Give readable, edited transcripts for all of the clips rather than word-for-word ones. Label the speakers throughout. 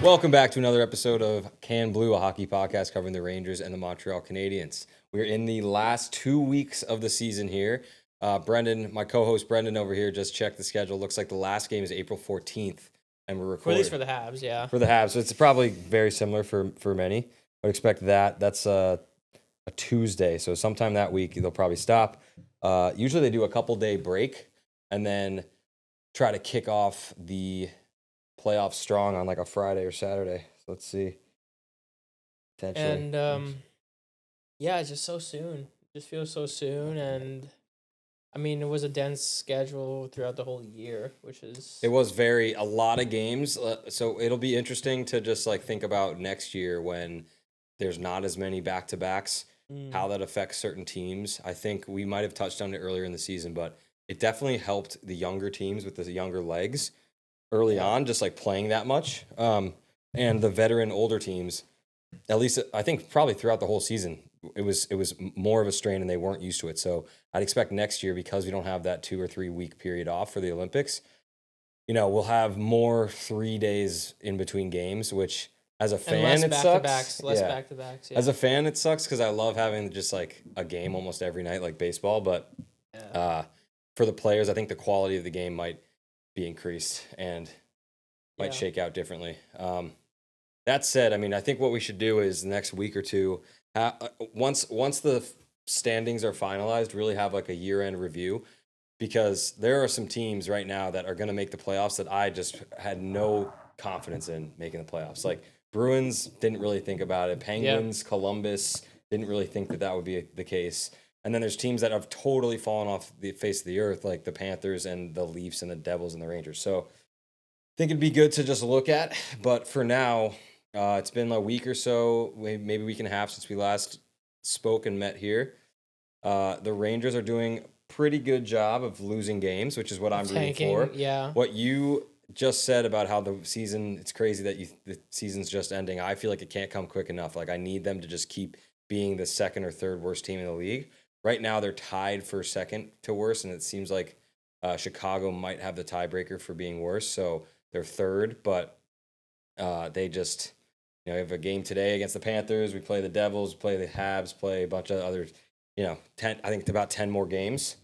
Speaker 1: Welcome back to another episode of Can Blue, a hockey podcast covering the Rangers and the Montreal Canadiens. We're in the last 2 weeks of the season here. Brendan, my co-host Brendan over here, just checked the schedule. Looks like the last game is April 14th, and we're
Speaker 2: Or at
Speaker 1: recording
Speaker 2: least for the Habs, yeah.
Speaker 1: for the Habs. So it's probably very similar for many. But expect that. That's a Tuesday, so sometime that week they'll probably stop. Usually they do a couple-day break and then try to kick off the playoffs strong on like a Friday or Saturday. So let's see. Potentially.
Speaker 2: And yeah, it's just so soon. It just feels so soon, and I mean, it was a dense schedule throughout the whole year, which is
Speaker 1: It was a lot of games. So it'll be interesting to just like think about next year when there's not as many back-to-backs, how that affects certain teams. I think we might have touched on it earlier in the season, but it definitely helped the younger teams with the younger legs early on, just like playing that much. And the veteran older teams, at least I think probably throughout the whole season, it was more of a strain and they weren't used to it. So I'd expect next year, because we don't have that 2 or 3 week period off for the Olympics, we'll have more 3 days in between games, which as a fan it sucks.
Speaker 2: less back-to-backs. Yeah.
Speaker 1: As a fan it sucks because I love having just like a game almost every night like baseball, but for the players I think the quality of the game might be increased and might shake out differently. That said, I mean, I think what we should do is the next week or two, once the standings are finalized, really have like a year-end review, because there are some teams right now that are going to make the playoffs that I just had no confidence in making the playoffs. Like Bruins didn't really think about it. Penguins, Columbus didn't really think that would be the case. And then there's teams that have totally fallen off the face of the earth, like the Panthers and the Leafs and the Devils and the Rangers. So I think it'd be good to just look at. But for now, it's been a week or so, maybe a week and a half since we last spoke and met here. The Rangers are doing a pretty good job of losing games, which is what I'm rooting for.
Speaker 2: Yeah.
Speaker 1: What you just said about how the season, it's crazy that the season's just ending. I feel like it can't come quick enough. Like I need them to just keep being the second or third worst team in the league. Right now they're tied for second to worst, and it seems like Chicago might have the tiebreaker for being worse. So they're third, but they just... we have a game today against the Panthers. We play the Devils, play the Habs, play a bunch of other, 10, I think it's about 10 more games.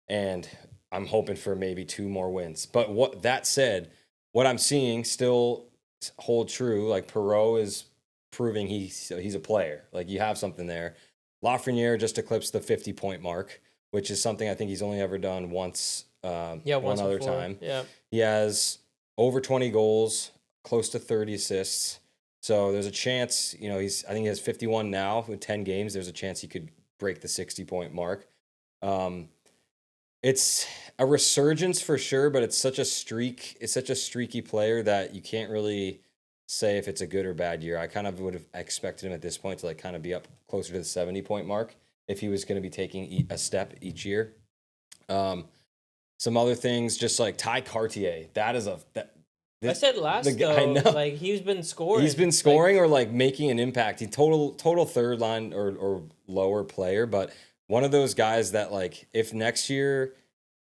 Speaker 1: And I'm hoping for maybe 2 more wins. But that said, what I'm seeing still hold true. Like Perreault is proving he's a player. Like you have something there. Lafreniere just eclipsed the 50-point mark, which is something I think he's only ever done once. One other
Speaker 2: before.
Speaker 1: time.
Speaker 2: Yeah.
Speaker 1: He has over 20 goals, close to 30 assists. So there's a chance, I think he has 51 now with 10 games. There's a chance he could break the 60-point mark. It's a resurgence for sure, but it's such a streaky player that you can't really say if it's a good or bad year. I kind of would have expected him at this point to like kind of be up closer to the 70-point mark if he was going to be taking a step each year. Some other things, just like Ty Cartier,
Speaker 2: I said though,
Speaker 1: I know.
Speaker 2: like he's been scoring.
Speaker 1: He's been scoring or like making an impact. He total third line or lower player, but one of those guys that like if next year,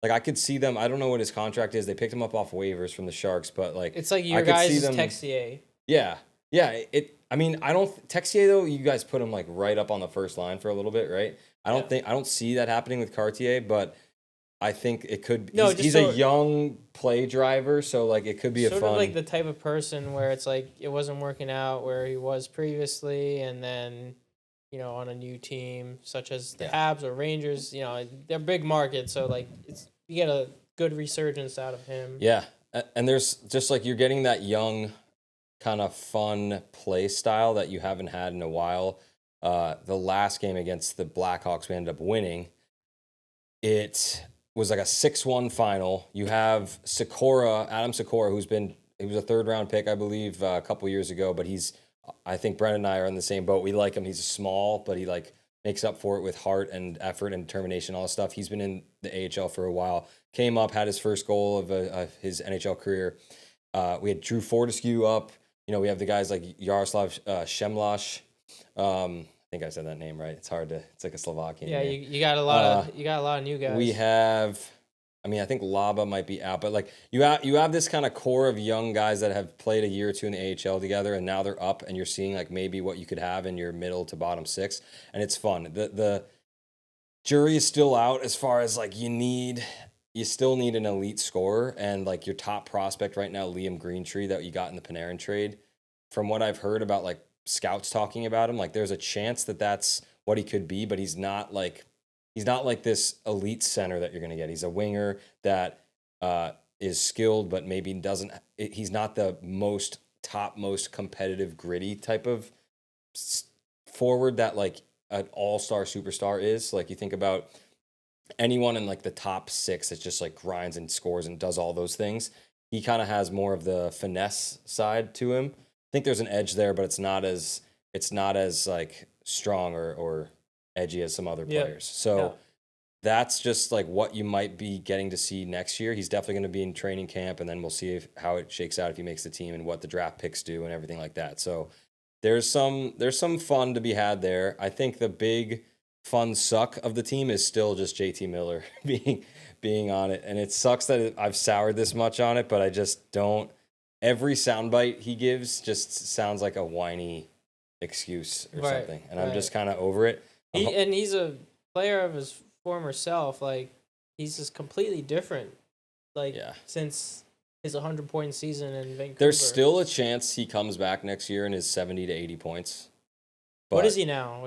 Speaker 1: like I could see them. I don't know what his contract is. They picked him up off waivers from the Sharks, but like
Speaker 2: it's like your guys' Texier.
Speaker 1: Yeah. I mean, I don't Texier though. You guys put him like right up on the first line for a little bit, right? I don't see that happening with Cartier, but I think it could. He's a young play driver, so like it could be
Speaker 2: sort of like the type of person where it's like it wasn't working out where he was previously, and then on a new team such as the Habs or Rangers, they're big markets, so like you get a good resurgence out of him.
Speaker 1: Yeah, and there's just like you're getting that young, kind of fun play style that you haven't had in a while. The last game against the Blackhawks, we ended up winning. It was like a 6-1 final. You have Adam Sikora, he was a 3rd-round pick, I believe, a couple years ago, but I think Brendan and I are in the same boat. We like him. He's small, but he like makes up for it with heart and effort and determination, all this stuff. He's been in the AHL for a while. Came up, had his first goal of his NHL career. We had Drew Fortescue up. We have the guys like Yaroslav Shemlash. I think I said that name right. It's hard to. It's like a Slovakian.
Speaker 2: Yeah,
Speaker 1: name.
Speaker 2: you got a lot of new guys.
Speaker 1: We have I mean, I think Laba might be out, but like you have this kind of core of young guys that have played a year or two in the AHL together, and now they're up, and you're seeing like maybe what you could have in your middle to bottom six, and it's fun. The jury is still out as far as like you still need an elite scorer, and like your top prospect right now, Liam Greentree, that you got in the Panarin trade. From what I've heard about like scouts talking about him, like there's a chance that that's what he could be, but he's not like this elite center that you're going to get. He's a winger that is skilled, but maybe doesn't. He's not the most competitive, gritty type of forward that like an all-star superstar is. Like you think about anyone in like the top six that just like grinds and scores and does all those things. He kind of has more of the finesse side to him. I think there's an edge there, but it's not as like strong or edgy as some other players. So that's just like what you might be getting to see next year. He's definitely going to be in training camp, and then we'll see how it shakes out if he makes the team and what the draft picks do and everything like that. So there's some fun to be had there. I think the big fun suck of the team is still just JT Miller being on it, and it sucks that I've soured this much on it, but I just don't. Every soundbite he gives just sounds like a whiny excuse or something, and I'm just kind of over it.
Speaker 2: He's a player of his former self. Like he's just completely different. Like since his 100-point season in Vancouver,
Speaker 1: there's still a chance he comes back next year and is 70 to 80 points.
Speaker 2: But what is he now?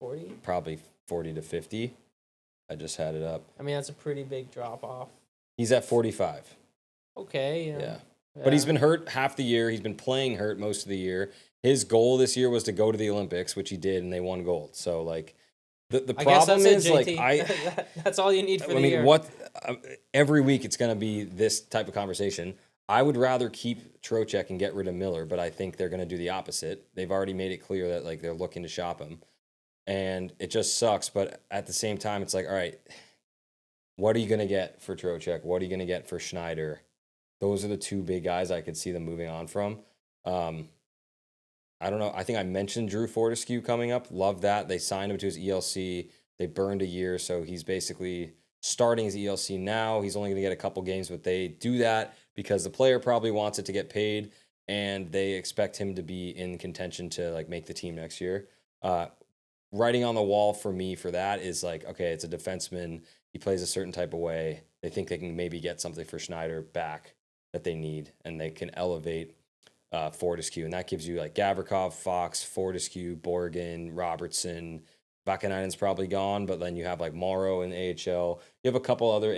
Speaker 2: 40?
Speaker 1: Probably 40 to 50. I just had it up.
Speaker 2: I mean, that's a pretty big drop off.
Speaker 1: He's at 45.
Speaker 2: Okay.
Speaker 1: Yeah. But he's been hurt half the year. He's been playing hurt most of the year. His goal this year was to go to the Olympics, which he did, and they won gold. So, like, the problem is, like,
Speaker 2: that's all you need for the year.
Speaker 1: Every week it's going to be this type of conversation. I would rather keep Trocheck and get rid of Miller, but I think they're going to do the opposite. They've already made it clear that, like, they're looking to shop him. And it just sucks. But at the same time, it's like, all right, what are you going to get for Trocheck? What are you going to get for Schneider? Those are the two big guys I could see them moving on from. I don't know. I think I mentioned Drew Fortescue coming up. Love that. They signed him to his ELC. They burned a year, so he's basically starting his ELC now. He's only going to get a couple games, but they do that because the player probably wants it to get paid, and they expect him to be in contention to like make the team next year. Writing on the wall for me for that is like, okay, it's a defenseman. He plays a certain type of way. They think they can maybe get something for Schneider back that they need, and they can elevate Fortescue, and that gives you like Gavrikov, Fox, Fortescue, Borgen, Robertson. Vakanainen's probably gone, but then you have like Morrow in AHL. You have a couple other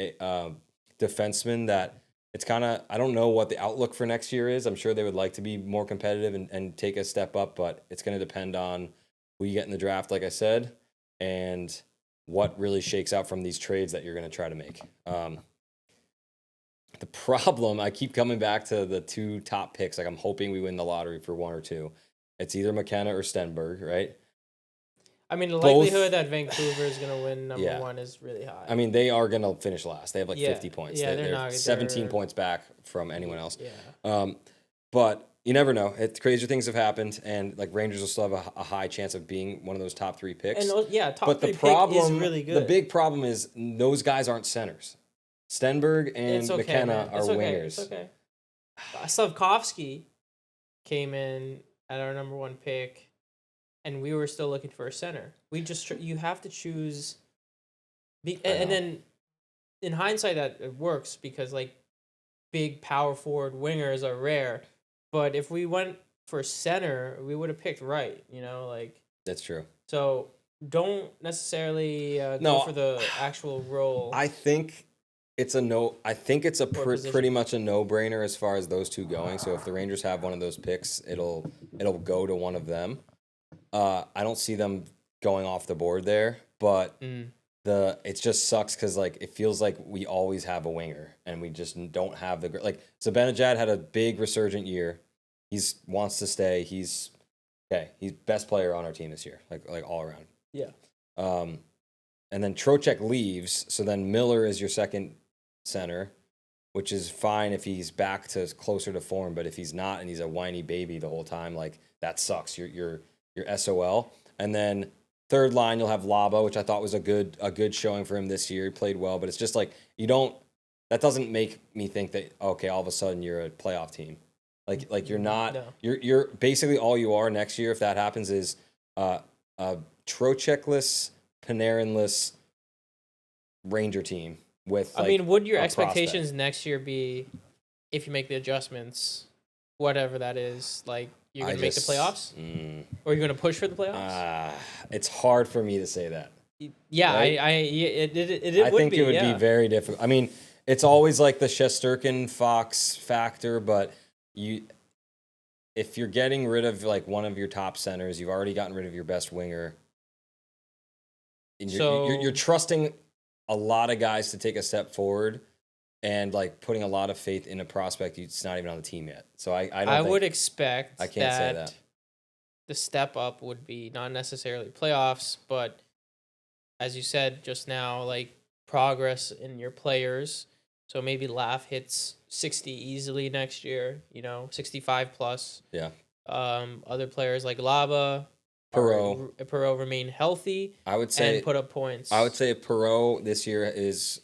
Speaker 1: defensemen that it's kind of, I don't know what the outlook for next year is. I'm sure they would like to be more competitive and take a step up, but it's going to depend on who you get in the draft, like I said, and what really shakes out from these trades that you're going to try to make. The problem, I keep coming back to the two top picks. Like I'm hoping we win the lottery for one or two. It's either McKenna or Stenberg, right?
Speaker 2: I mean, the likelihood that Vancouver is going to win number one is really high.
Speaker 1: I mean, they are going to finish last. They have like 50 points.
Speaker 2: Yeah,
Speaker 1: they're 17 points back from anyone else.
Speaker 2: Yeah.
Speaker 1: But you never know. Crazier things have happened, and like Rangers will still have a high chance of being one of those top three picks.
Speaker 2: And top three pick is really good.
Speaker 1: The big problem is those guys aren't centers. Stenberg and McKenna are wingers.
Speaker 2: It's okay. Slavkovsky came in at our number one pick, and we were still looking for a center. You have to choose, and then in hindsight that it works because like big power forward wingers are rare. But if we went for center, we would have picked right.
Speaker 1: That's true.
Speaker 2: So don't necessarily go for the actual role.
Speaker 1: I think it's a no. I think it's pretty much a no-brainer as far as those two going. So if the Rangers have one of those picks, it'll go to one of them. I don't see them going off the board there, but it just sucks because like it feels like we always have a winger and we just don't have the Zibanejad had a big resurgent year. He's wants to stay. He's best player on our team this year, like all around.
Speaker 2: Yeah.
Speaker 1: And then Trocheck leaves, so then Miller is your second center, which is fine if he's back to closer to form, but if he's not and he's a whiny baby the whole time, like that sucks. You're SOL. And then third line, you'll have Laba, which I thought was a good showing for him this year. He played well, but it's just like that doesn't make me think that okay, all of a sudden you're a playoff team. Like you're not.
Speaker 2: No.
Speaker 1: You're basically all you are next year if that happens is a Trocheck-less, Panarin-less Ranger team with.
Speaker 2: I mean, would your expectations
Speaker 1: prospect.
Speaker 2: next year be if you make the adjustments, whatever that is, like you're gonna make the playoffs, or you're gonna push for the playoffs?
Speaker 1: It's hard for me to say that.
Speaker 2: Yeah,
Speaker 1: right?
Speaker 2: I
Speaker 1: think it would be very difficult. I mean, it's always like the Shesterkin Fox factor, but if you're getting rid of like one of your top centers, you've already gotten rid of your best winger. And you're trusting a lot of guys to take a step forward, and like putting a lot of faith in a prospect who's not even on the team yet. So I
Speaker 2: would expect
Speaker 1: I can't say that
Speaker 2: the step up would be not necessarily playoffs, but as you said just now, like progress in your players. So maybe Laugh hits 60 easily next year, 65 plus.
Speaker 1: Yeah.
Speaker 2: Other players like Laba, Perot remain healthy.
Speaker 1: I would say
Speaker 2: and put up points.
Speaker 1: I would say if Perot this year is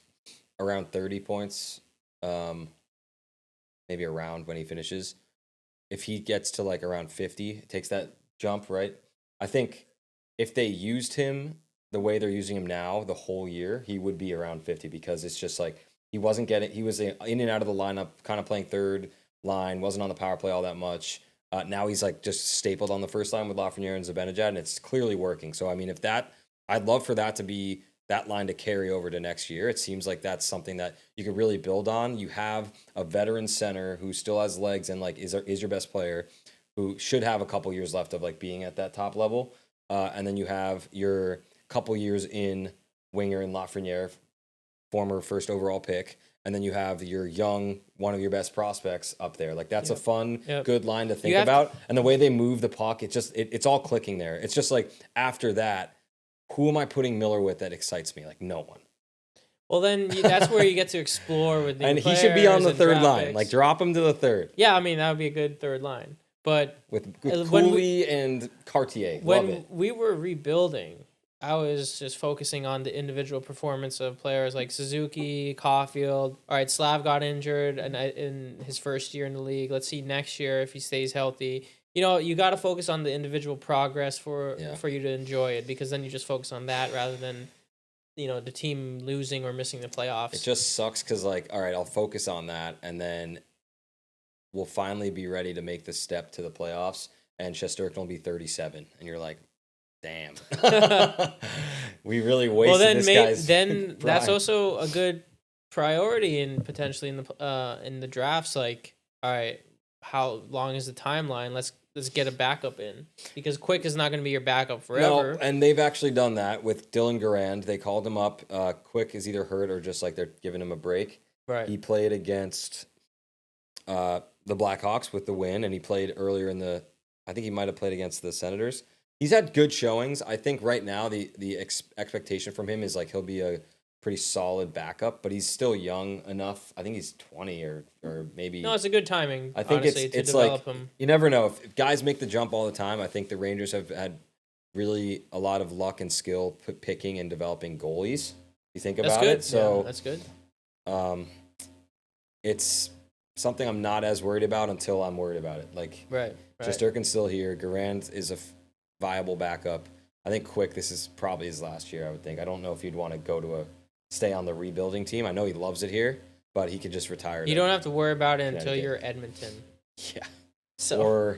Speaker 1: around 30 points, maybe around when he finishes. If he gets to like around 50, takes that jump, right? I think if they used him the way they're using him now the whole year, he would be around 50 because it's just like he was in and out of the lineup, kind of playing third line, wasn't on the power play all that much. Now he's like just stapled on the first line with Lafreniere and Zibanejad, and it's clearly working. So, I mean, I'd love for that to be that line to carry over to next year. It seems like that's something that you could really build on. You have a veteran center who still has legs and like is your best player, who should have a couple years left of like being at that top level. And then you have your couple years in winger and Lafreniere, former first overall pick. And then you have your young, one of your best prospects up there. Like that's a fun, good line to think about. And the way they move the puck, it's all clicking there. It's just like after that, who am I putting Miller with that excites me? Like no one.
Speaker 2: Well, then that's where you get to explore with new
Speaker 1: and
Speaker 2: players.
Speaker 1: He should be on the third line.
Speaker 2: Picks.
Speaker 1: Like drop him to the third.
Speaker 2: Yeah, I mean that would be a good third line. But
Speaker 1: with Cooley and Cartier.
Speaker 2: When we were rebuilding, I was just focusing on the individual performance of players like Suzuki, Caulfield. All right, Slav got injured in his first year in the league. Let's see next year if he stays healthy. You got to focus on the individual progress for you to enjoy it, because then you just focus on that rather than, the team losing or missing the playoffs.
Speaker 1: It just sucks because, like, all right, I'll focus on that, and then we'll finally be ready to make the step to the playoffs, and Shesterkin will be 37, and you're like, damn. We really wasted this guy's
Speaker 2: then
Speaker 1: prime.
Speaker 2: That's also a good priority in potentially in the drafts. Like, all right, how long is the timeline? Let's get a backup in, because Quick is not going to be your backup forever.
Speaker 1: No, and they've actually done that with Dylan Garand. They called him up. Quick is either hurt or just like they're giving him a break.
Speaker 2: Right.
Speaker 1: He played against the Blackhawks with the win, and he played earlier I think he might have played against the Senators. He's had good showings. I think right now the expectation from him is like he'll be a pretty solid backup, but he's still young enough. I think he's 20 or maybe.
Speaker 2: No, it's a good timing.
Speaker 1: I think
Speaker 2: honestly,
Speaker 1: it's
Speaker 2: develop
Speaker 1: like
Speaker 2: him.
Speaker 1: You never know if guys make the jump all the time. I think the Rangers have had really a lot of luck and skill picking and developing goalies. You think about it, so
Speaker 2: that's good.
Speaker 1: It's something I'm not as worried about until I'm worried about it. Like
Speaker 2: right.
Speaker 1: Shesterkin's still here. Garand is a viable backup. I think Quick, this is probably his last year, I would think. I don't know if he'd want to stay on the rebuilding team. I know he loves it here, but he could just retire.
Speaker 2: You don't have to worry about it until you're Edmonton.
Speaker 1: Yeah.
Speaker 2: So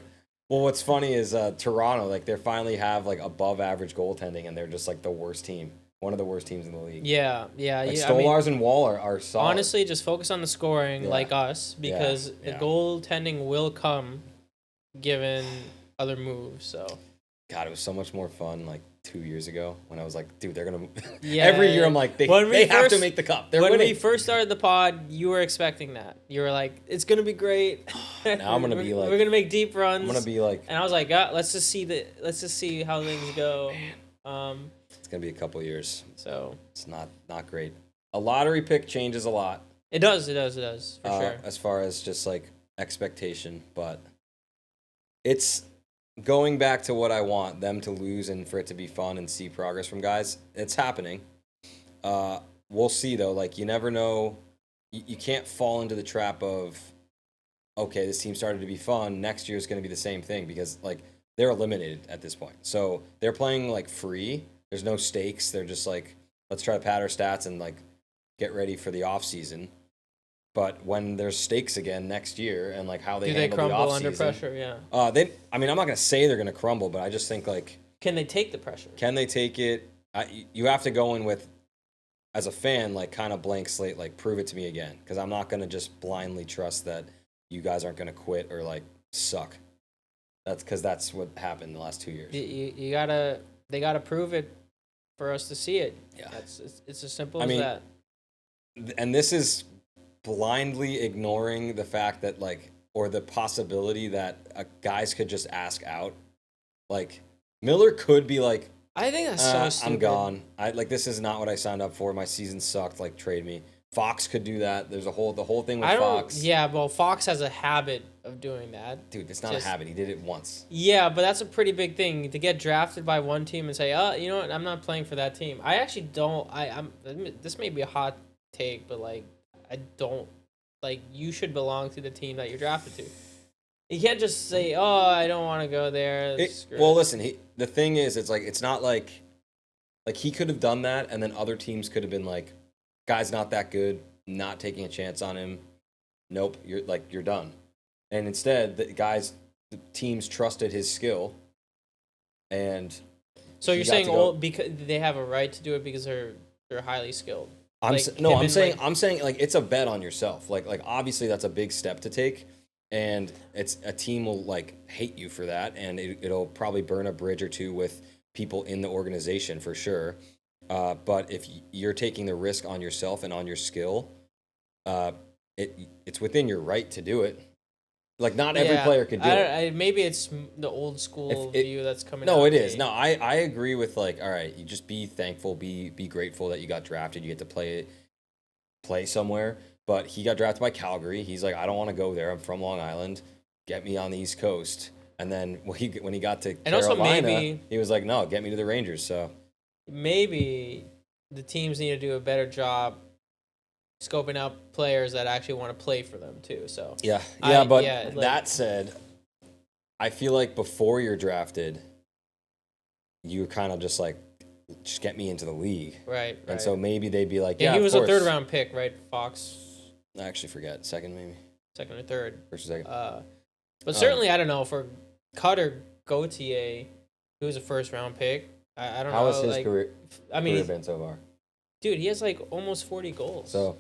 Speaker 1: what's funny is Toronto, like they finally have like above average goaltending, and they're just like the worst team. One of the worst teams in the league.
Speaker 2: Yeah.
Speaker 1: Like Stolars and Wall are solid.
Speaker 2: Honestly, just focus on the scoring like us, because the goaltending will come given other moves. So
Speaker 1: God, it was so much more fun like 2 years ago when I was like, dude, they're going to... Every year I'm like, they have to make the cup. They're winning.
Speaker 2: When we first started the pod, you were expecting that. You were like, it's going to be great.
Speaker 1: Now I'm going to be like...
Speaker 2: We're going to make deep runs.
Speaker 1: I'm going to be like...
Speaker 2: And I was like, let's just see how things go.
Speaker 1: It's going to be a couple years.
Speaker 2: So...
Speaker 1: It's not great. A lottery pick changes a lot.
Speaker 2: It does, for sure.
Speaker 1: As far as just like expectation, but it's... going back to what I want them to lose and for it to be fun and see progress from guys, it's happening. We'll see though. Like you never know. You can't fall into the trap of, okay, this team started to be fun. Next year is going to be the same thing because like they're eliminated at this point. So they're playing like free. There's no stakes. They're just like, let's try to pad our stats and like get ready for the off season. But when there's stakes again next year and like how they handle the
Speaker 2: crumble
Speaker 1: off
Speaker 2: under
Speaker 1: season,
Speaker 2: pressure? Yeah.
Speaker 1: I mean, I'm not gonna say they're gonna crumble, but I just think like,
Speaker 2: Can they take the pressure?
Speaker 1: can they take it? You have to go in with, as a fan, like kind of blank slate, like prove it to me again, because I'm not gonna just blindly trust that you guys aren't gonna quit or like suck. That's because that's what happened the last 2 years.
Speaker 2: They gotta prove it for us to see it.
Speaker 1: Yeah,
Speaker 2: It's as simple as that.
Speaker 1: And this is blindly ignoring the fact that like, or the possibility that guys could just ask out. Like Miller could be like,
Speaker 2: I think that's so stupid.
Speaker 1: I'm gone. This is not what I signed up for. My season sucked. Like trade me. Fox could do that. There's the whole thing with Fox.
Speaker 2: Yeah, well, Fox has a habit of doing that.
Speaker 1: Dude, it's not a habit. He did it once.
Speaker 2: Yeah, but that's a pretty big thing to get drafted by one team and say, you know what, I'm not playing for that team. I actually don't. This may be a hot take, but like, I don't like. You should belong to the team that you're drafted to. You can't just say, I don't want to go there.
Speaker 1: Listen. The thing is, it's like it's not like he could have done that, and then other teams could have been like, guy's not that good, not taking a chance on him. Nope, you're done. And instead, the teams trusted his skill, and
Speaker 2: so you're saying because they have a right to do it because they're highly skilled.
Speaker 1: I'm saying like it's a bet on yourself. Like obviously that's a big step to take, and it's a team will like hate you for that, and it'll probably burn a bridge or two with people in the organization for sure. But if you're taking the risk on yourself and on your skill, it's within your right to do it. Like not every player could do it.
Speaker 2: Maybe it's the old school view that's coming.
Speaker 1: No, it is. No, I agree with like, all right, you just be thankful, be grateful that you got drafted. You get to play somewhere. But he got drafted by Calgary. He's like, I don't want to go there. I'm from Long Island. Get me on the East Coast. And then when he got to Carolina, he was like, no, get me to the Rangers. So
Speaker 2: maybe the teams need to do a better job scoping out players that actually want to play for them too. So
Speaker 1: that said, I feel like before you're drafted, you kind of just like, just get me into the league.
Speaker 2: Right.
Speaker 1: And so maybe they'd be like,
Speaker 2: he was a third round pick, right? Fox.
Speaker 1: I actually forget. Second, maybe.
Speaker 2: Second or third.
Speaker 1: First or second.
Speaker 2: But certainly, I don't know, for Cutter Gauthier, who was a first round pick, I don't know.
Speaker 1: How has his career been so far?
Speaker 2: Dude, he has like almost 40 goals.
Speaker 1: So,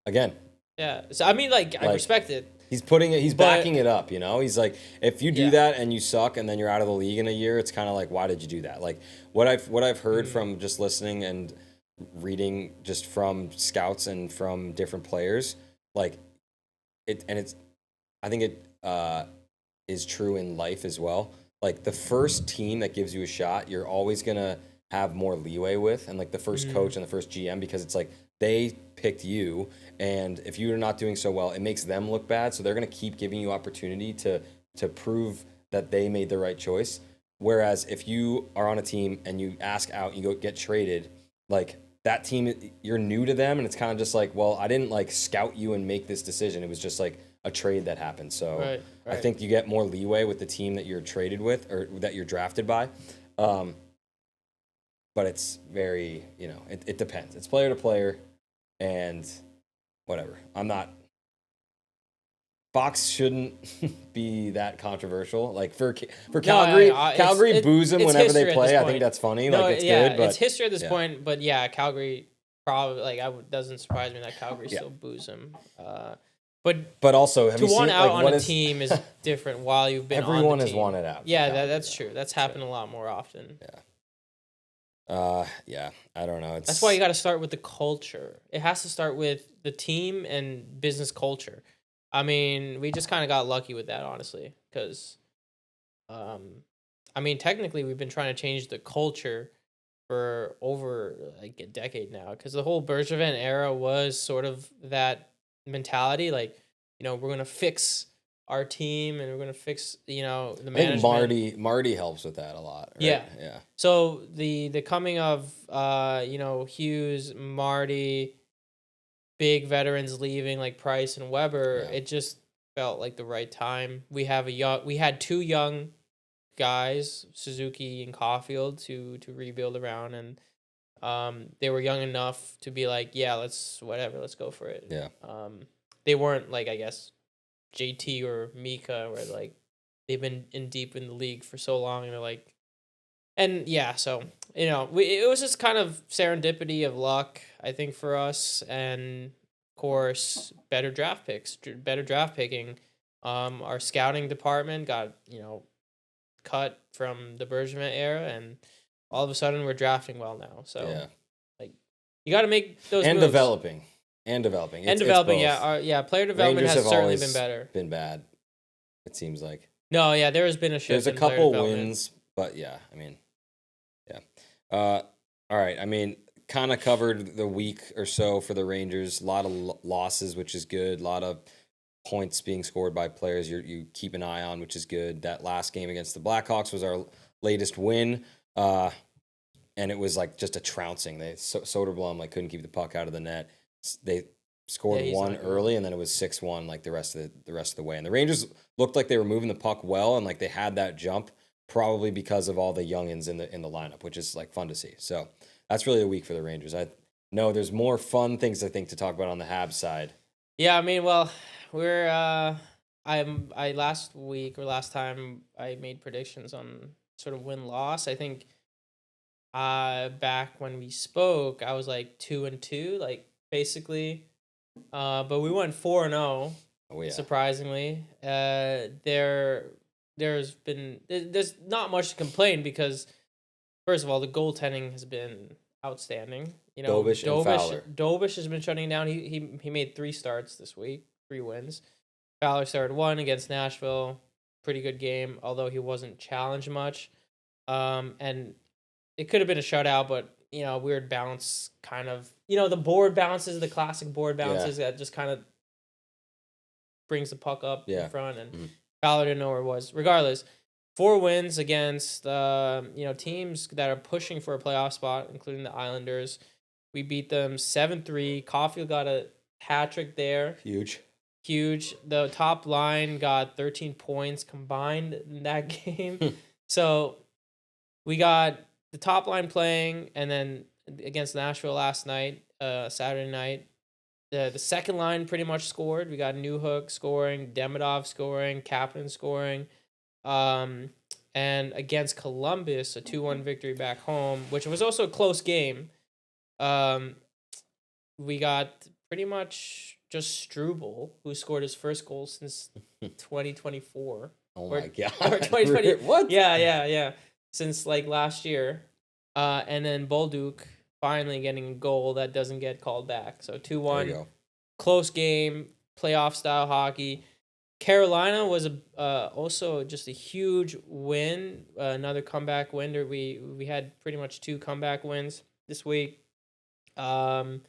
Speaker 1: again.
Speaker 2: Yeah. So, I mean, like I respect it.
Speaker 1: He's backing it up, you know? He's like, if you do that and you suck and then you're out of the league in a year, it's kind of like, why did you do that? Like, what I've heard from just listening and reading just from scouts and from different players, like, I think it is true in life as well. Like, the first team that gives you a shot, you're always going to have more leeway with, and like the first coach and the first GM, because it's like they picked you, and if you're not doing so well, it makes them look bad, so they're going to keep giving you opportunity to prove that they made the right choice. Whereas if you are on a team and you ask out, you go get traded, like that team, you're new to them, and it's kind of just like, well, I didn't like scout you and make this decision. It was just like a trade that happened. So
Speaker 2: right.
Speaker 1: I think you get more leeway with the team that you're traded with or that you're drafted by. But it's very, it depends. It's player to player and whatever. Fox shouldn't be that controversial. Like for Calgary, Calgary boos them whenever they play. I think that's funny.
Speaker 2: No,
Speaker 1: it's good. But
Speaker 2: it's history at this point. But yeah, Calgary probably doesn't surprise me that Calgary still boos him. But
Speaker 1: also,
Speaker 2: to want out on a team is different. While you've been
Speaker 1: everyone
Speaker 2: on the
Speaker 1: has
Speaker 2: team.
Speaker 1: wanted out.
Speaker 2: Yeah, that's true. That's happened a lot more often.
Speaker 1: Yeah. I don't know.
Speaker 2: That's why you got to start with the culture. It has to start with the team and business culture. I mean, we just kind of got lucky with that, honestly, because, technically we've been trying to change the culture for over like a decade now, because the whole Bergevin era was sort of that mentality, like, we're going to fix our team and we're gonna fix the
Speaker 1: I think
Speaker 2: management.
Speaker 1: Marty helps with that a lot, right?
Speaker 2: Yeah.
Speaker 1: Yeah.
Speaker 2: So the coming of Hughes, Marty, big veterans leaving like Price and Weber,
Speaker 1: Yeah.
Speaker 2: it just felt like the right time. We had two young guys, Suzuki and Caulfield, to rebuild around, and they were young enough to be like, yeah, let's go for it.
Speaker 1: Yeah.
Speaker 2: They weren't like, I guess, JT or Mika, where like they've been deep in the league for so long, and they're like, and yeah, so it was just kind of serendipity of luck, I think, for us, and of course, better draft picks, better draft picking. Our scouting department got cut from the Bergevin era, and all of a sudden we're drafting well now. So
Speaker 1: Yeah.
Speaker 2: like you got to make those
Speaker 1: And
Speaker 2: moves.
Speaker 1: developing. It's
Speaker 2: Developing.
Speaker 1: both.
Speaker 2: Yeah, player development
Speaker 1: Rangers
Speaker 2: has
Speaker 1: have
Speaker 2: certainly
Speaker 1: always
Speaker 2: been better.
Speaker 1: been bad, it seems like.
Speaker 2: No, yeah, there has been a shift.
Speaker 1: There's a
Speaker 2: in player
Speaker 1: couple
Speaker 2: development.
Speaker 1: wins, but yeah, I mean, yeah. All right, I mean, kind of covered the week or so for the Rangers. A lot of losses, which is good. A lot of points being scored by players you keep an eye on, which is good. That last game against the Blackhawks was our latest win, and it was like just a trouncing. Soderblom like couldn't keep the puck out of the net. They scored one early, and then it was 6-1 like the rest of the way. And the Rangers looked like they were moving the puck well, and like they had that jump, probably because of all the youngins in the lineup, which is like fun to see. So that's really a week for the Rangers. I know there's more fun things I think to talk about on the Habs side.
Speaker 2: Yeah, I mean, well, we're I last time I made predictions on sort of win-loss. I think back when we spoke, I was like 2-2, like basically. But we went 4-0.
Speaker 1: Oh yeah.
Speaker 2: Surprisingly. There's not much to complain because first of all, the goaltending has been outstanding.
Speaker 1: Dobish and Fowler.
Speaker 2: Dobish has been shutting down. He made 3 starts this week, 3 wins. Fowler started 1 against Nashville. Pretty good game, although he wasn't challenged much. And it could have been a shutout, but weird bounce kind of. The board bounces, the classic board bounces that just kind of brings the puck up in front, and Fowler didn't know where it was. Regardless, 4 wins against teams that are pushing for a playoff spot, including the Islanders. We beat them 7-3. Caulfield got a hat trick there.
Speaker 1: Huge.
Speaker 2: The top line got 13 points combined in that game. So we got the top line playing, and then against Nashville last night, Saturday night, the second line pretty much scored. We got Newhook scoring, Demidov scoring, Kapanen scoring. And against Columbus, a 2-1 victory back home, which was also a close game. We got pretty much just Struble, who scored his first goal since 2024.
Speaker 1: Oh my God.
Speaker 2: Or 2020.
Speaker 1: What?
Speaker 2: Yeah. Since like last year. And then Bolduc finally getting a goal that doesn't get called back. So 2-1. Close game, playoff style hockey. Carolina was also just a huge win, another comeback win. We had pretty much 2 comeback wins this week. Carolina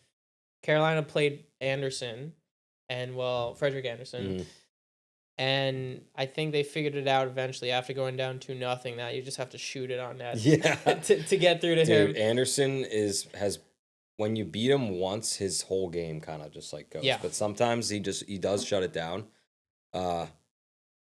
Speaker 2: played Anderson, Frederick Anderson, and I think they figured it out eventually after going down 2-0 that you just have to shoot it on net to get through to him.
Speaker 1: Dude, Anderson has when you beat him once, his whole game kind of just like goes. Yeah. But sometimes he does shut it down.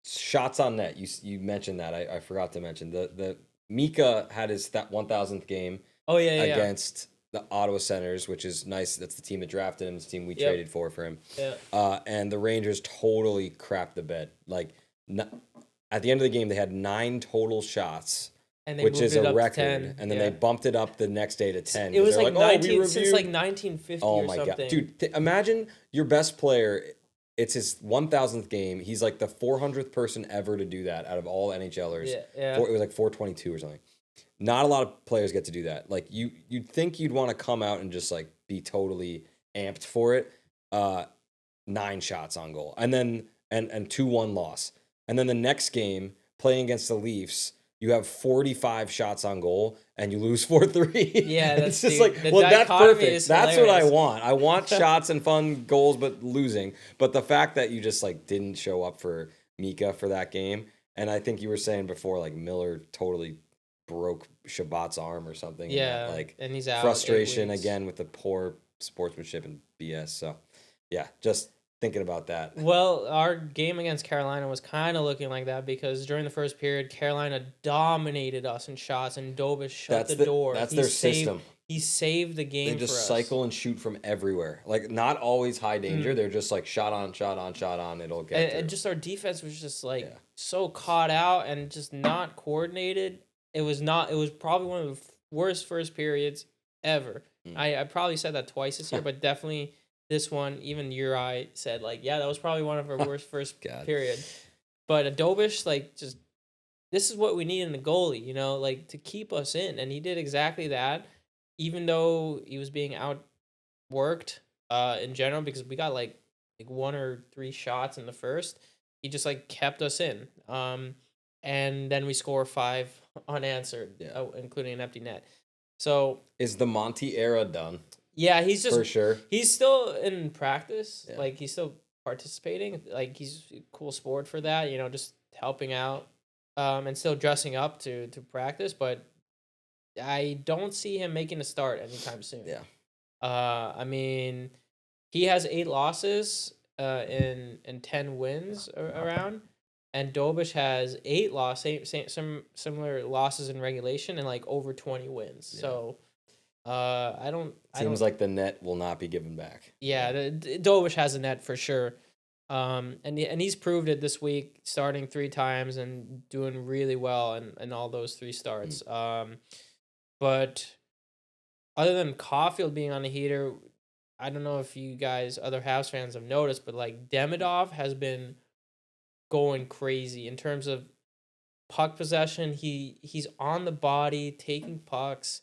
Speaker 1: Shots on net. You mentioned that. I forgot to mention the Mika had his 1000th game.
Speaker 2: Oh yeah.
Speaker 1: Against the Ottawa Senators, which is nice. That's the team that drafted him. It's the team we traded for him.
Speaker 2: Yeah.
Speaker 1: And the Rangers totally crapped the bed. Like at the end of the game, they had 9 total shots. Which is a record, and then they bumped it up the next day to 10.
Speaker 2: It was like 1950
Speaker 1: or
Speaker 2: something. Oh my God,
Speaker 1: dude! Imagine your best player. It's his 1000th game. He's like the 400th person ever to do that out of all NHLers.
Speaker 2: Yeah.
Speaker 1: It was like 422 or something. Not a lot of players get to do that. Like you'd think you'd want to come out and just like be totally amped for it. 9 shots on goal, and then and 2-1 loss, and then the next game playing against the Leafs. You have 45 shots on goal and you lose 4-3.
Speaker 2: Yeah,
Speaker 1: it's just like, well, that's perfect. That's what I want. I want shots and fun goals, but losing. But the fact that you just like didn't show up for Mika for that game. And I think you were saying before, like Miller totally broke Shabbat's arm or something.
Speaker 2: Yeah,
Speaker 1: and that, like
Speaker 2: and he's out 8
Speaker 1: frustration
Speaker 2: weeks.
Speaker 1: again with the poor sportsmanship and BS. So, yeah, just thinking about that.
Speaker 2: Well, our game against Carolina was kind of looking like that because during the first period, Carolina dominated us in shots, and Dobis shut the door.
Speaker 1: That's their system.
Speaker 2: He saved the game
Speaker 1: They just
Speaker 2: for us.
Speaker 1: cycle and shoot from everywhere. Like, not always high danger. They're just like shot on, shot on, shot on. It'll get through.
Speaker 2: And just our defense was just like so caught out and just not coordinated. It was probably one of the worst first periods ever. I probably said that twice this year, but definitely this one, even Uri said like, yeah, that was probably one of our worst first period. But Adobish, like, just this is what we need in a goalie, you know, like to keep us in, and he did exactly that. Even though he was being outworked in general, because we got like 1 or 3 shots in the first, he just like kept us in. And then we score 5 unanswered, including an empty net. So
Speaker 1: is the Monty era done?
Speaker 2: Yeah, he's just
Speaker 1: for sure.
Speaker 2: He's still in practice, like he's still participating. Like he's a cool sport for that, you know, just helping out, and still dressing up to practice, but I don't see him making a start anytime soon.
Speaker 1: Yeah.
Speaker 2: I mean, he has 8 losses in 10 wins around, and Dobish has 8 losses, some similar losses in regulation, and like over 20 wins. Yeah. So I don't.
Speaker 1: Seems like the net will not be given back.
Speaker 2: Yeah, Dobish has a net for sure. And he's proved it this week, starting 3 times and doing really well in all those 3 starts. But other than Caulfield being on the heater, I don't know if you guys, other Habs fans, have noticed, but like Demidov has been going crazy in terms of puck possession. He's on the body, taking pucks.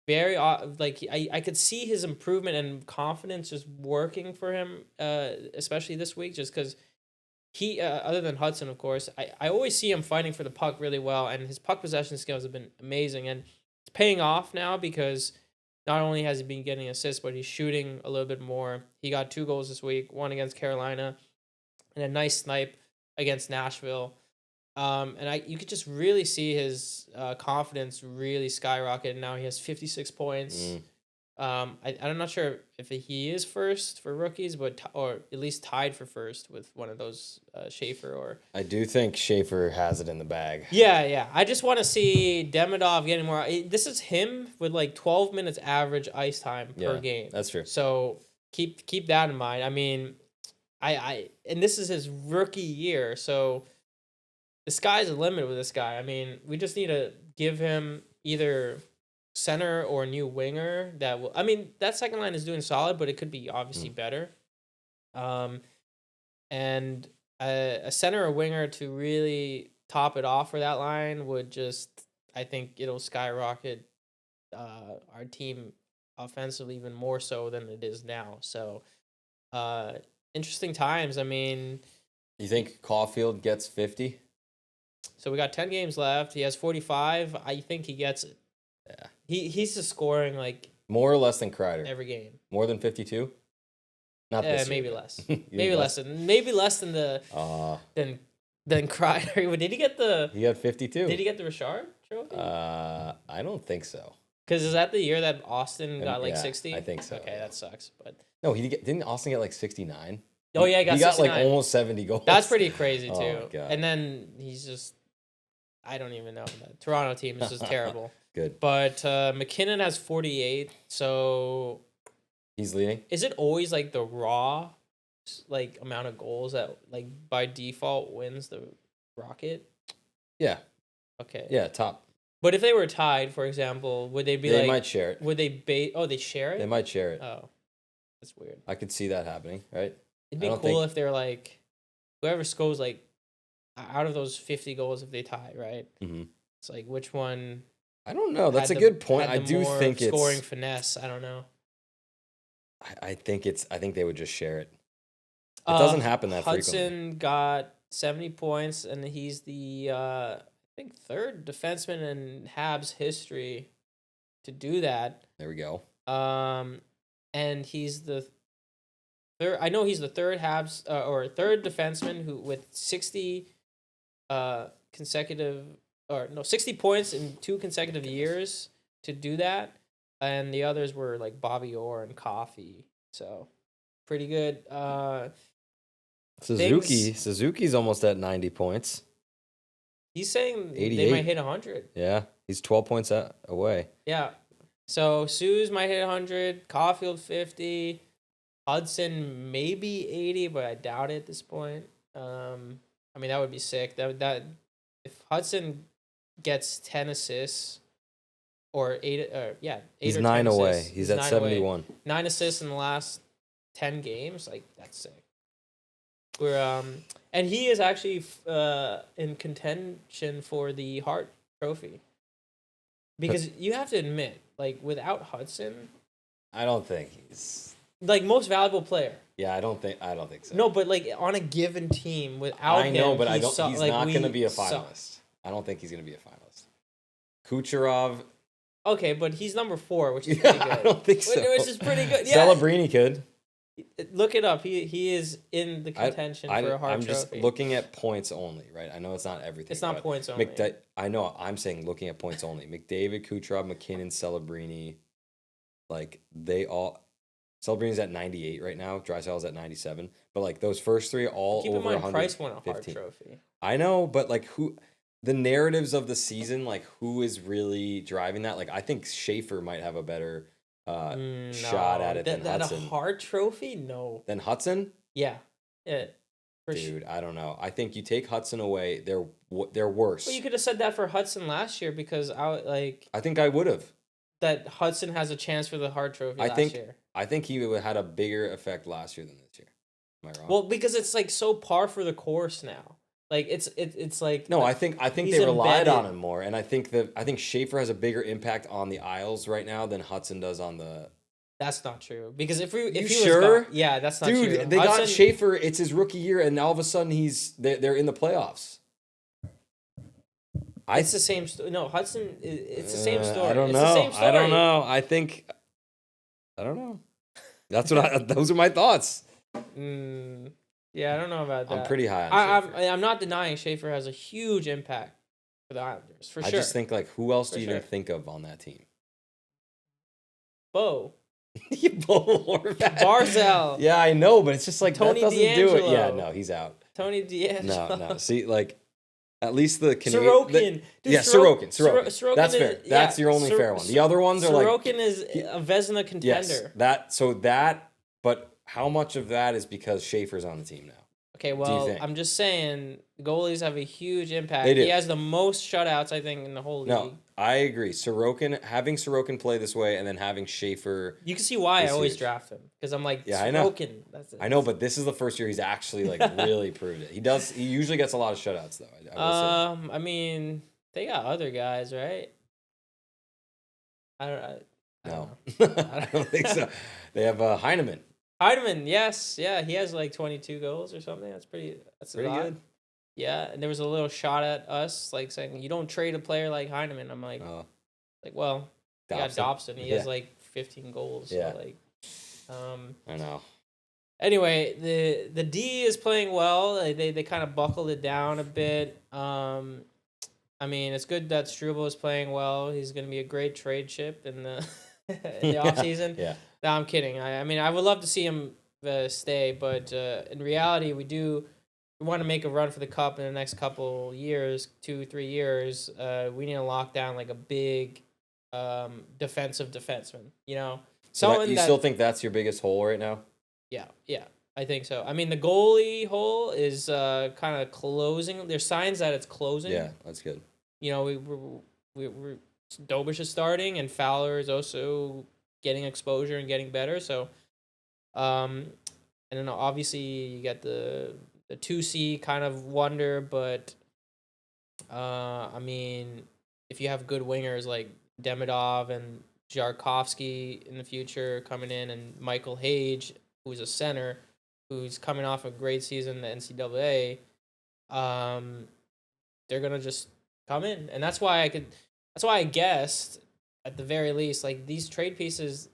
Speaker 2: Very like I could see his improvement and confidence just working for him, especially this week, just because he, other than Hudson, of course, I always see him fighting for the puck really well, and his puck possession skills have been amazing, and it's paying off now because not only has he been getting assists, but he's shooting a little bit more. He got 2 goals this week, one against Carolina, and a nice snipe against Nashville. And you could just really see his confidence really skyrocket. Now he has 56 points. I'm not sure if he is first for rookies, or at least tied for first with one of those Schaefer or.
Speaker 1: I do think Schaefer has it in the bag.
Speaker 2: Yeah. I just want to see Demidov getting more. This is him with like 12 minutes average ice time per game.
Speaker 1: That's true.
Speaker 2: So keep that in mind. I mean, and this is his rookie year, so the sky's the limit with this guy. I mean, we just need to give him either center or a new winger that will. I mean, that second line is doing solid, but it could be obviously better. And a center or winger to really top it off for that line would just, I think it'll skyrocket our team offensively even more so than it is now. So, interesting times. I mean,
Speaker 1: you think Caulfield gets 50?
Speaker 2: So we got 10 games left. He has 45. I think he gets it.
Speaker 1: Yeah.
Speaker 2: He's just scoring like
Speaker 1: more or less than Kreider
Speaker 2: every game.
Speaker 1: More than 52? Not this
Speaker 2: maybe
Speaker 1: year.
Speaker 2: less. Maybe less than the than Kreider. Did he get the?
Speaker 1: He got 52.
Speaker 2: Did he get the Richard trophy?
Speaker 1: I don't think so.
Speaker 2: Because is that the year that Austin got like 60?
Speaker 1: I think so.
Speaker 2: Okay, that sucks. But
Speaker 1: no, didn't Austin get like 69?
Speaker 2: Oh yeah, he got
Speaker 1: like almost 70 goals.
Speaker 2: That's pretty crazy too.
Speaker 1: Oh, God.
Speaker 2: And then he's just, I don't even know. The Toronto team is just terrible.
Speaker 1: Good.
Speaker 2: But McKinnon has 48, so
Speaker 1: he's leading.
Speaker 2: Is it always like the raw like amount of goals that like by default wins the Rocket?
Speaker 1: Yeah.
Speaker 2: Okay.
Speaker 1: Yeah, top.
Speaker 2: But if they were tied, for example, would they be
Speaker 1: They might share it.
Speaker 2: Would they they share it?
Speaker 1: They might share it.
Speaker 2: Oh. That's weird.
Speaker 1: I could see that happening, right?
Speaker 2: It'd be cool if they're like, whoever scores like out of those 50 goals if they tie, right?
Speaker 1: Mm-hmm.
Speaker 2: It's like which one.
Speaker 1: I don't know. That's a good point. I do think it's
Speaker 2: scoring finesse. I don't know.
Speaker 1: I think they would just share it. It doesn't happen that frequently.
Speaker 2: Hudson got 70 points, and he's the I think 3rd defenseman in Habs history to do that.
Speaker 1: There we go.
Speaker 2: And he's the I know he's the third Habs or third defenseman who with 60 consecutive 60 points in 2 consecutive years to do that, and the others were like Bobby Orr and Coffee. So pretty good.
Speaker 1: Suzuki's almost at 90 points.
Speaker 2: He's saying
Speaker 1: 88.
Speaker 2: they might hit 100.
Speaker 1: Yeah, he's 12 points away.
Speaker 2: Yeah. So Suze might hit 100, Caulfield 50, Hudson maybe 80, but I doubt it at this point. I mean, that would be sick. That if Hudson gets 10 assists or 8
Speaker 1: he's
Speaker 2: or
Speaker 1: 9
Speaker 2: 10
Speaker 1: away.
Speaker 2: assists,
Speaker 1: He's at 71.
Speaker 2: 9 assists in the last 10 games, like that's sick. We're and he is actually in contention for the Hart Trophy. Because you have to admit, like without Hudson,
Speaker 1: I don't think he's
Speaker 2: like most valuable player.
Speaker 1: Yeah, I don't think so.
Speaker 2: No, but like on a given team without
Speaker 1: I know,
Speaker 2: him,
Speaker 1: but I don't. He's
Speaker 2: like,
Speaker 1: not going to be a
Speaker 2: suck.
Speaker 1: finalist. I don't think he's going to be a finalist. Kucherov.
Speaker 2: Okay, but he's number 4, which is pretty good.
Speaker 1: I don't think so.
Speaker 2: Which is pretty good. Yeah.
Speaker 1: Celebrini could.
Speaker 2: Look it up. He is in the contention for a Hart Trophy.
Speaker 1: I'm just looking at points only, right? I know it's not everything.
Speaker 2: It's not points only.
Speaker 1: I know. I'm saying looking at points only. McDavid, Kucherov, McKinnon, Celebrini, like they all. Celebrini's at 98 right now. Draisaitl's at 97. But like those first 3 all
Speaker 2: Keep
Speaker 1: over
Speaker 2: in mind,
Speaker 1: 100.
Speaker 2: Price won a Hart Trophy.
Speaker 1: I know, but like who? The narratives of the season, like who is really driving that? Like I think Schaefer might have a better shot at it than Hudson.
Speaker 2: A Hart Trophy? No.
Speaker 1: Than Hudson?
Speaker 2: Yeah.
Speaker 1: Dude, I don't know. I think you take Hudson away, they're worse.
Speaker 2: Well, you could have said that for Hudson last year because I
Speaker 1: think I would have.
Speaker 2: That Hudson has a chance for the Hart Trophy last year.
Speaker 1: I think he had a bigger effect last year than this year. Am I wrong?
Speaker 2: Well, because it's like so par for the course now. Like it's like
Speaker 1: no, I think they relied on him more, and I think Schaefer has a bigger impact on the Isles right now than Hudson does on the.
Speaker 2: That's not true because if he
Speaker 1: sure?
Speaker 2: was gone, yeah, that's not true.
Speaker 1: Dude, they got Schaefer. It's his rookie year, and all of a sudden they're in the playoffs.
Speaker 2: It's the same story. No, Hudson. It's the same story.
Speaker 1: I don't know.
Speaker 2: It's the same story.
Speaker 1: I don't know. I don't know. That's what those are my thoughts.
Speaker 2: Yeah, I don't know about that.
Speaker 1: I'm pretty high on Schaefer.
Speaker 2: I'm not denying Schaefer has a huge impact for the Islanders, for sure.
Speaker 1: I just think, like, who else do you even think of on that team?
Speaker 2: Bo
Speaker 1: Horvat.
Speaker 2: Barzal.
Speaker 1: Yeah, I know, but it's just like,
Speaker 2: Tony
Speaker 1: that doesn't
Speaker 2: DeAngelo.
Speaker 1: do it. Yeah, no, he's out.
Speaker 2: Tony DeAngelo.
Speaker 1: No. See, like, at least the Canadian...
Speaker 2: Sorokin.
Speaker 1: Sorokin. That's fair. That's your only fair one. The other ones are like...
Speaker 2: Sorokin is a Vezina contender.
Speaker 1: Yes, but how much of that is because Schaefer's on the team now?
Speaker 2: Okay, well, I'm just saying goalies have a huge impact.
Speaker 1: They do.
Speaker 2: He has the most shutouts, I think, in the whole league.
Speaker 1: No, I agree. Having Sorokin play this way and then having Schaefer...
Speaker 2: You can see why I always draft him. Because I'm like,
Speaker 1: yeah,
Speaker 2: Sorokin. That's it.
Speaker 1: I know, but this is the first year he's actually like really proved it. He usually gets a lot of shutouts, though.
Speaker 2: I mean, they got other guys, right? I don't think so.
Speaker 1: They have Heineman.
Speaker 2: Heineman, yes. Yeah, he has like 22 goals or something. That's pretty
Speaker 1: good.
Speaker 2: Yeah, and there was a little shot at us, like saying, you don't trade a player like Heineman. I'm like, well, you got Dobson. He has like 15 goals.
Speaker 1: Yeah.
Speaker 2: So like,
Speaker 1: I know.
Speaker 2: Anyway, the D is playing well. They kind of buckled it down a bit. I mean, it's good that Struble is playing well. He's going to be a great trade chip in the in the offseason.
Speaker 1: Yeah.
Speaker 2: No, I'm kidding. I mean, I would love to see him stay, but in reality, we want to make a run for the cup in the next couple years, 2-3 years. We need to lock down like a big defensive defenseman. You know,
Speaker 1: so you still think that's your biggest hole right now?
Speaker 2: Yeah, I think so. I mean, the goalie hole is kind of closing. There's signs that it's closing.
Speaker 1: Yeah, that's good.
Speaker 2: You know, we're Dobish is starting, and Fowler is also getting exposure and getting better. So, and then obviously you get the 2C kind of wonder, but I mean, if you have good wingers like Demidov and Jarkovsky in the future coming in, and Michael Hage, who's a center, who's coming off a great season in the NCAA, they're gonna just come in, and that's why I guessed at the very least, like these trade pieces,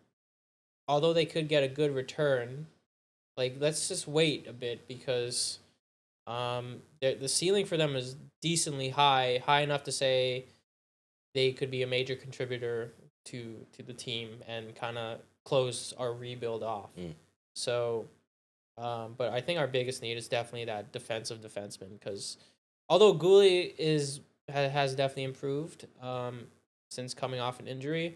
Speaker 2: although they could get a good return, Like, let's just wait a bit because the ceiling for them is decently high enough to say they could be a major contributor to the team and kind of close our rebuild off. So, but I think our biggest need is definitely that defensive defenseman because although Goulet has definitely improved since coming off an injury,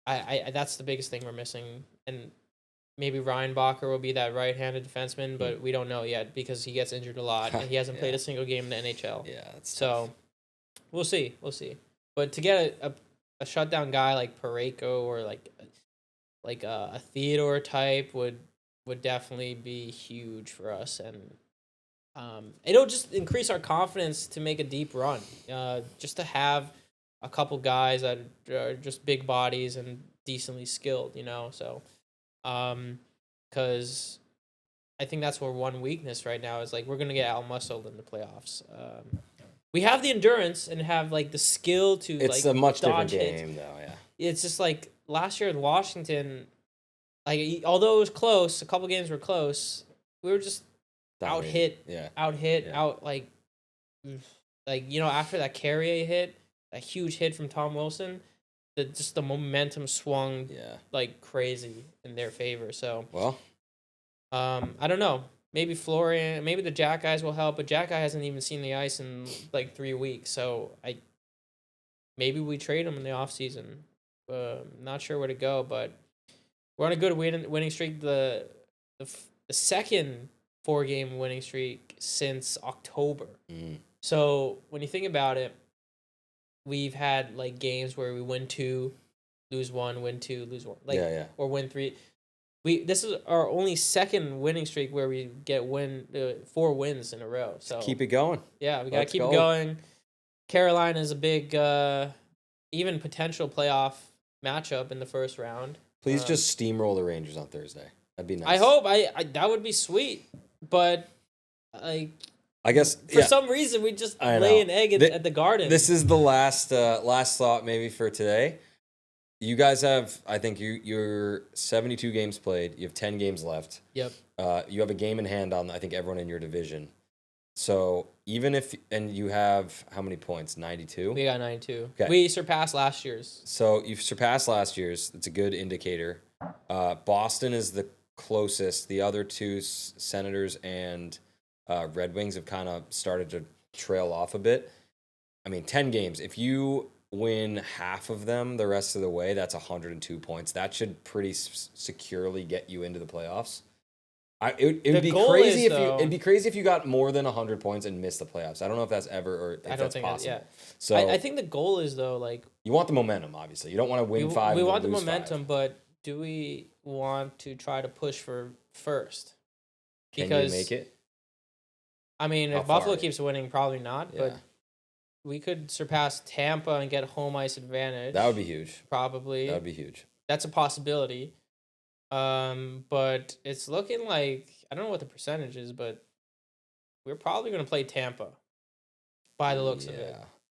Speaker 2: I that's the biggest thing we're missing. And maybe Ryan Bacher will be that right-handed defenseman, but we don't know yet because he gets injured a lot and he hasn't played a single game in the NHL.
Speaker 1: Yeah, that's
Speaker 2: so
Speaker 1: tough.
Speaker 2: we'll see. But to get a shutdown guy like Parayko or like a Theodore type would definitely be huge for us, and it'll just increase our confidence to make a deep run. Just to have a couple guys that are just big bodies and decently skilled, So, because I think that's where one weakness right now is like we're gonna get out-muscled in the playoffs. We have the endurance and have like the skill to.
Speaker 1: It's
Speaker 2: like
Speaker 1: a much different
Speaker 2: dodge
Speaker 1: game,
Speaker 2: hits.
Speaker 1: though. Yeah.
Speaker 2: It's just like last year in Washington, like although it was close, a couple games were close. We were just out hit, out like after that Carrier hit, that huge hit from Tom Wilson, the momentum swung like crazy in their favor. So
Speaker 1: Well,
Speaker 2: I don't know. Maybe Florian, maybe the Jack guys will help, but Jack guy hasn't even seen the ice in like 3 weeks. So maybe we trade him in the offseason. Not sure where to go, but we're on a good winning streak. The second 4-game winning streak since October. So when you think about it, we've had like games where we win 2, lose 1, win 2, lose 1, or win 3. This is our only second winning streak where we get 4 wins in a row. So
Speaker 1: keep it going.
Speaker 2: Yeah, we gotta keep it going. Carolina is a big, even potential playoff matchup in the first round.
Speaker 1: Please just steamroll the Rangers on Thursday. That'd be nice.
Speaker 2: I hope. I that would be sweet. But like,
Speaker 1: I guess
Speaker 2: for some reason we just lay an egg at the Garden.
Speaker 1: This is the last thought maybe for today. You guys have, I think you're 72 games played. You have 10 games left.
Speaker 2: Yep.
Speaker 1: You have a game in hand on I think everyone in your division. So even if you have how many points? 92.
Speaker 2: We got 92.
Speaker 1: Okay.
Speaker 2: We surpassed last year's.
Speaker 1: So you've surpassed last year's. That's a good indicator. Boston is the closest. The other two, Senators and Red Wings, have kind of started to trail off a bit. I mean, 10 games. If you win half of them the rest of the way, that's 102 points. That should pretty securely get you into the playoffs. It'd be crazy it'd be crazy if you got more than 100 points and missed the playoffs. I don't know if that's ever or if that's possible.
Speaker 2: So I think the goal is though, like,
Speaker 1: you want the momentum. Obviously, you don't want to win 5.
Speaker 2: We
Speaker 1: and
Speaker 2: want the
Speaker 1: lose
Speaker 2: momentum,
Speaker 1: 5.
Speaker 2: but do we want to try to push for first?
Speaker 1: Can you make it?
Speaker 2: I mean, if Buffalo keeps winning, probably not. But we could surpass Tampa and get home ice advantage.
Speaker 1: That would be huge.
Speaker 2: Probably.
Speaker 1: That would be huge.
Speaker 2: That's a possibility. But it's looking like, I don't know what the percentage is, but we're probably going to play Tampa by the looks of it.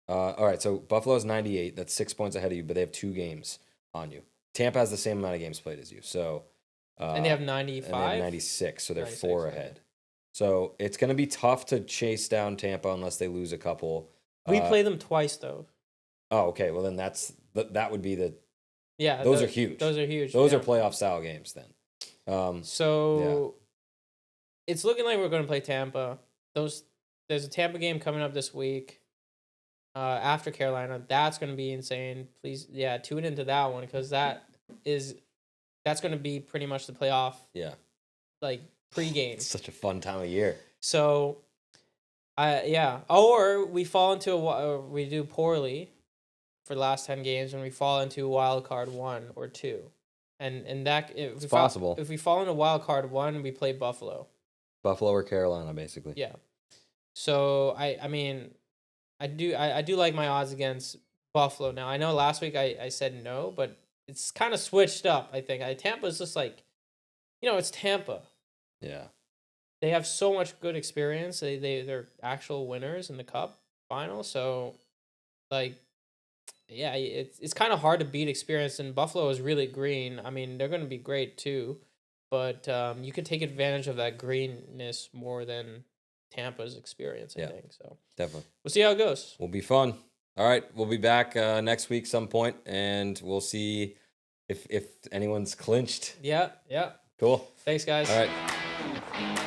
Speaker 1: All right, so Buffalo's 98. That's 6 points ahead of you, but they have 2 games on you. Tampa has the same amount of games played as you. So,
Speaker 2: and they have 95?
Speaker 1: And they have 96, so they're 4 ahead. So it's going to be tough to chase down Tampa unless they lose a couple.
Speaker 2: We play them twice, though.
Speaker 1: Oh, okay. Well, then that would be the...
Speaker 2: Yeah.
Speaker 1: Those are huge.
Speaker 2: Those are huge.
Speaker 1: Those are playoff-style games then.
Speaker 2: It's looking like we're going to play Tampa. There's a Tampa game coming up this week after Carolina. That's going to be insane. Please, tune into that one because that's going to be pretty much the playoff.
Speaker 1: Yeah.
Speaker 2: Like pregame.
Speaker 1: It's such a fun time of year.
Speaker 2: So, or we fall into we do poorly for the last 10 games and we fall into wild card 1 or 2. And that it's
Speaker 1: possible.
Speaker 2: If we fall into wild card 1, we play Buffalo.
Speaker 1: Buffalo or Carolina, basically.
Speaker 2: Yeah. So I mean, I do like my odds against Buffalo. Now I know last week I said no, but it's kind of switched up. I think Tampa's just like, it's Tampa.
Speaker 1: Yeah.
Speaker 2: They have so much good experience. They're actual winners in the Cup final. So, like, yeah, it's kind of hard to beat experience. And Buffalo is really green. I mean, they're going to be great too. but you could take advantage of that greenness more than Tampa's experience, I think. So
Speaker 1: definitely.
Speaker 2: We'll see how it goes.
Speaker 1: Will be fun. All right, we'll be back next week some point, and we'll see if anyone's clinched.
Speaker 2: Yeah.
Speaker 1: Cool.
Speaker 2: Thanks, guys.
Speaker 1: All right.